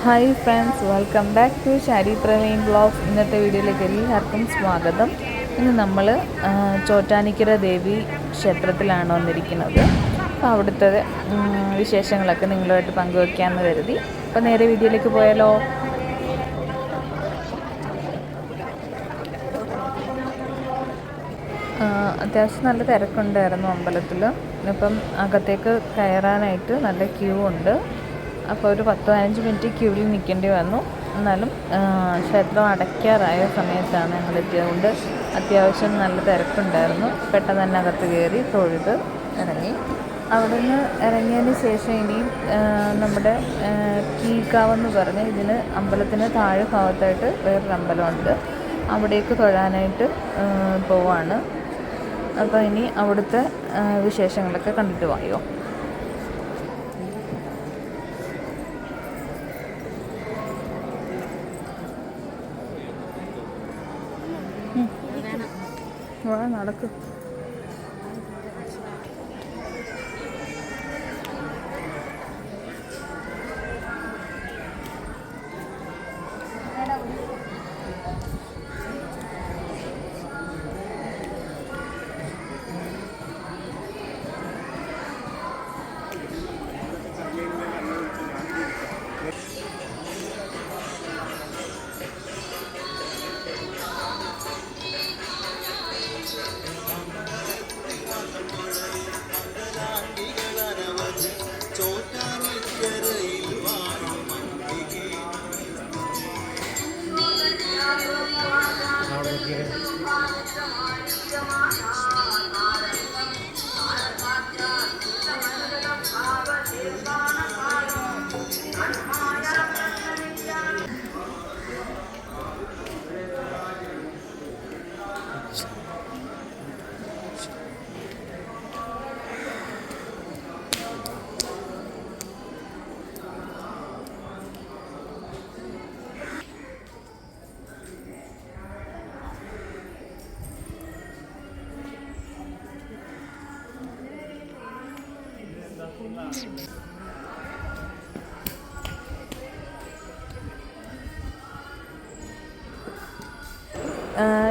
Hi friends, welcome back to Shari Praveen vlogs. ഇന്നത്തെ വീഡിയോയിലേക്ക് എല്ലാവർക്കും സ്വാഗതം. ഇന്ന് നമ്മൾ ചോറ്റാനിക്കര ദേവി ക്ഷേത്രത്തിലാണ് വന്നിരിക്കുന്നത്. അപ്പോൾ അവിടുത്തെ വിശേഷങ്ങളൊക്കെ നിങ്ങളുമായിട്ട് പങ്കുവയ്ക്കാമെന്ന് കരുതി. അപ്പോൾ നേരെ വീഡിയോയിലേക്ക് പോയാലോ. അത്യാവശ്യം നല്ല തിരക്കുണ്ടായിരുന്നു അമ്പലത്തിൽ. ഇപ്പം അകത്തേക്ക് കയറാനായിട്ട് നല്ല ക്യൂ ഉണ്ട്. അപ്പോൾ ഒരു 10-15 മിനിറ്റ് ക്യൂവിൽ നിൽക്കേണ്ടി വന്നു. എന്നാലും ക്ഷേത്രം അടയ്ക്കാറായ സമയത്താണ് ഞങ്ങൾ എത്തിയതുകൊണ്ട് അത്യാവശ്യം നല്ല തിരക്കുണ്ടായിരുന്നു. പെട്ടെന്ന് തന്നെ അകത്ത് കയറി തൊഴുത് ഇറങ്ങി. അവിടെ നിന്ന് ഇറങ്ങിയതിന് ശേഷം ഇനിയും നമ്മുടെ കീഴ്ക്കാവെന്ന് പറഞ്ഞ് ഇതിന് അമ്പലത്തിന് താഴെ ഭാഗത്തായിട്ട് വേറൊരു അമ്പലമുണ്ട്. അവിടേക്ക് തൊഴാനായിട്ട് പോവാണ്. അപ്പോൾ ഇനി അവിടുത്തെ വിശേഷങ്ങളൊക്കെ കണ്ടിട്ട് വായോ. നടക്കും.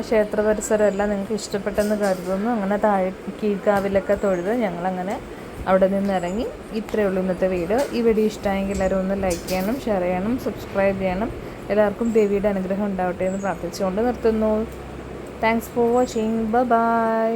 ക്ഷേത്ര പരിസരമെല്ലാം നിങ്ങൾക്ക് ഇഷ്ടപ്പെട്ടെന്ന് കരുതുന്നു. അങ്ങനെ താഴെ കീഴ്ക്കാവിലൊക്കെ തൊഴുത് ഞങ്ങളങ്ങനെ അവിടെ നിന്ന് ഇറങ്ങി. ഇത്രയേ ഉള്ളൂ ഇന്നത്തെ വീഡിയോ. ഈ വീഡിയോ ഇഷ്ടമായെങ്കിൽ എല്ലാവരും ഒന്ന് ലൈക്ക് ചെയ്യണം, ഷെയർ ചെയ്യണം, സബ്സ്ക്രൈബ് ചെയ്യണം. എല്ലാവർക്കും ദേവിയുടെ അനുഗ്രഹം ഉണ്ടാവട്ടെ എന്ന് പ്രാർത്ഥിച്ചുകൊണ്ട് നിർത്തുന്നു. Thanks for watching. ബൈ.